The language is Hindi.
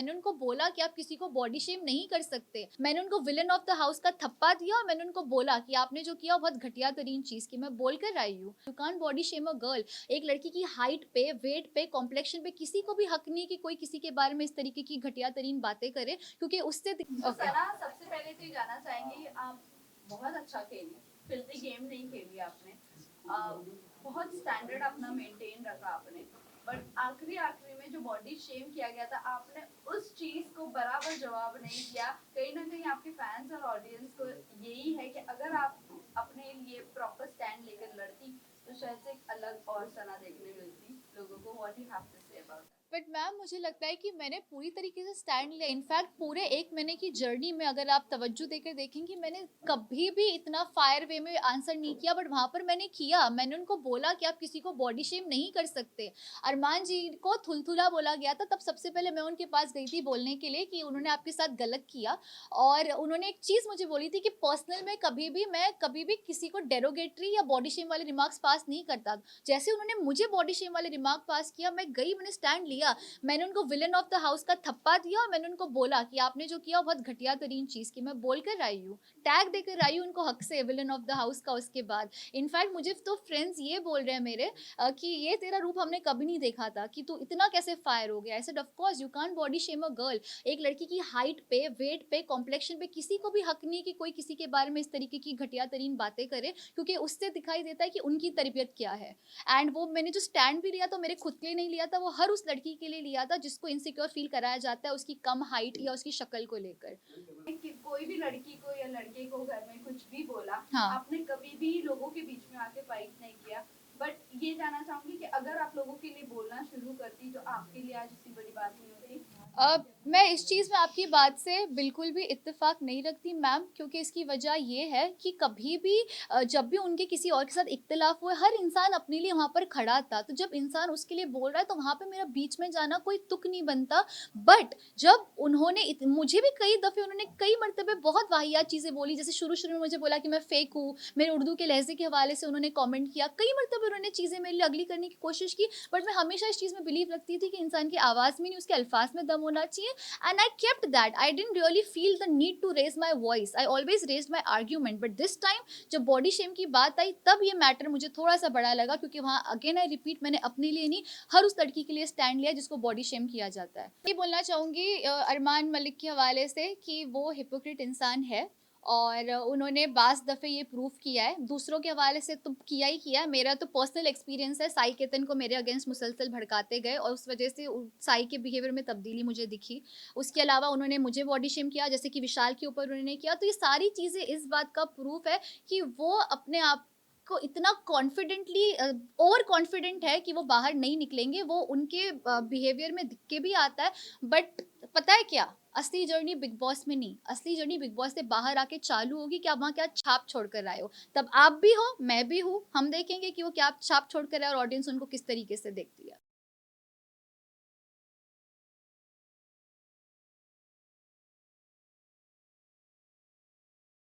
मैंने उनको बोला कि आप किसी को बॉडी शेम नहीं कर सकते। मैंने उनको विलन ऑफ द हाउस का थप्पा दिया और मैंने उनको बोला कि आपने जो किया वो बहुत घटिया तरीन चीज की, मैं बोल कर आई हूँ। You can't body shame a girl. एक लड़की की हाइट पे, वेट पे, कॉम्प्लेक्शन पे किसी को भी हक नहीं कि कोई किसी के बारे में इस तरीके की घटिया तरीन बातें करे, क्योंकि उससे तो सना, सबसे पहले तो ये जानना चाहेंगे, आप बहुत अच्छा खेली, फिल्दी गेम नहीं खेली आपने। बहुत स्टैंडर्ड अपना मेंटेन रखा आपने, बट आखिरी आखिरी में जो बॉडी शेम किया गया था, आपने उस चीज को बराबर जवाब नहीं दिया। कहीं ना कहीं आपके फैंस और ऑडियंस को यही है कि अगर आप अपने लिए प्रॉपर स्टैंड लेकर लड़ती तो शायद से एक अलग और सना देखने मिलती लोगों को। What you have to say about but ma'am मुझे लगता है कि मैंने पूरी तरीके से स्टैंड लिया। इनफैक्ट पूरे 1 महीने की जर्नी में अगर आप तवज्जो देकर देखेंगे, मैंने कभी भी इतना फायर वे में आंसर नहीं किया, बट वहाँ पर मैंने किया। मैंने उनको बोला कि आप किसी को बॉडी शेम नहीं कर सकते। अरमान जी को थुलथुला बोला गया था, तब सबसे पहले मैं उनके पास गई थी बोलने के लिए कि उन्होंने आपके साथ गलत किया। और उन्होंने एक चीज़ मुझे बोली थी कि पर्सनल में कभी भी किसी को डेरोगेटरी या बॉडी शेम वाले रिमार्क्स पास नहीं करता। जैसे उन्होंने मुझे बॉडी शेम वाले रिमार्क पास किया, मैं गई, मैंने स्टैंड लिया। मैंने उनको विलन ऑफ द हाउस का थप्पा दिया और मैंने उनको बोला कि आपने जो किया वो बहुत घटिया तरीन चीज़ की, मैं बोल कर आई हूँ। टैग देकर आई हूँ उनको हक से, विलन ऑफ द हाउस का। उसके बाद इनफैक्ट मुझे तो फ्रेंड्स ये बोल रहे हैं मेरे कि ये तेरा रूप हमने कभी नहीं देखा था, कि तू इतना कैसे फायर हो गया। I said of course you can't body shame a girl. एक लड़की की हाइट पे, वेट पे, कॉम्प्लेक्शन पे किसी को भी हक नहीं कि कोई किसी के बारे में इस तरीके की घटिया तरीन बातें करे, क्योंकि उससे दिखाई देता है कि उनकी तरबियत क्या है। एंड वो मैंने जो स्टैंड भी लिया तो मेरे खुद के लिए नहीं लिया था, वो हर उस लड़की के लिए लिया था जिसको इनसिक्योर फील कराया जाता है उसकी कम हाइट या उसकी शक्ल को लेकर। कि कोई भी लड़की को या लड़के को घर में कुछ भी बोला, हाँ। आपने कभी भी लोगों के बीच में आके फाइट नहीं किया। बट ये जानना चाहूंगी कि अगर आप लोगों के लिए बोलना शुरू करती तो आपके लिए आज इतनी बड़ी बात नहीं होती। मैं इस चीज़ में आपकी बात से बिल्कुल भी इत्तेफाक नहीं रखती मैम, क्योंकि इसकी वजह ये है कि कभी भी जब भी उनके किसी और के साथ इख्तिलाफ हुआ, हर इंसान अपने लिए वहाँ पर खड़ा था। तो जब इंसान उसके लिए बोल रहा है तो वहाँ पे मेरा बीच में जाना कोई तुक नहीं बनता। बट जब उन्होंने मुझे भी कई दफ़े उन्होंने कई मरतबे बहुत वाहियात चीज़ें बोली। जैसे शुरू में मुझे बोला कि मैं फेक हूँ, मेरे उर्दू के लहजे के हवाले से उन्होंने कॉमेंट किया। कई मरतबे उन्होंने चीज़ें मेरे लिए अगली करने की कोशिश की। बट मैं हमेशा इस चीज़ में बिलीव रखती थी कि इंसान की आवाज़ में नहीं, उसके अल्फाज में दम होना चाहिए। And I kept that. I didn't really feel the need to raise my voice. I always raised my argument. But this time जब बॉडी शेम की बात आई, तब ये मैटर मुझे थोड़ा सा बड़ा लगा, क्योंकि वहाँ अगेन आई रिपीट, मैंने अपने लिए नहीं, हर उस लड़की के लिए स्टैंड लिया जिसको बॉडी शेम किया जाता है। ये बोलना चाहूँगी अरमान मलिक के हवाले से कि वो हिपोक्रेट इंसान है, और उन्होंने बाज़ दफ़े ये प्रूव किया है। दूसरों के हवाले से तो किया ही किया है। मेरा तो पर्सनल एक्सपीरियंस है, साई केतन को मेरे अगेंस्ट मुसलसल भड़काते गए और उस वजह से साई के बिहेवियर में तब्दीली मुझे दिखी। उसके अलावा उन्होंने मुझे बॉडी शेम किया, जैसे कि विशाल के ऊपर उन्होंने किया। तो ये सारी चीज़ें इस बात का प्रूफ है कि वो अपने आप को इतना कॉन्फिडेंटली ओवर कॉन्फिडेंट है कि वो बाहर नहीं निकलेंगे। वो उनके बिहेवियर में दिख के भी आता है। बट पता है क्या, असली जर्नी बिग बॉस में नहीं, असली जर्नी बिग बॉस से बाहर आके चालू होगी कि आप वहाँ क्या छाप छोड़ कर आए हो। तब आप भी हो, मैं भी हूँ, हम देखेंगे कि वो क्या छाप छोड़ कर आए और ऑडियंस उनको किस तरीके से देखती है।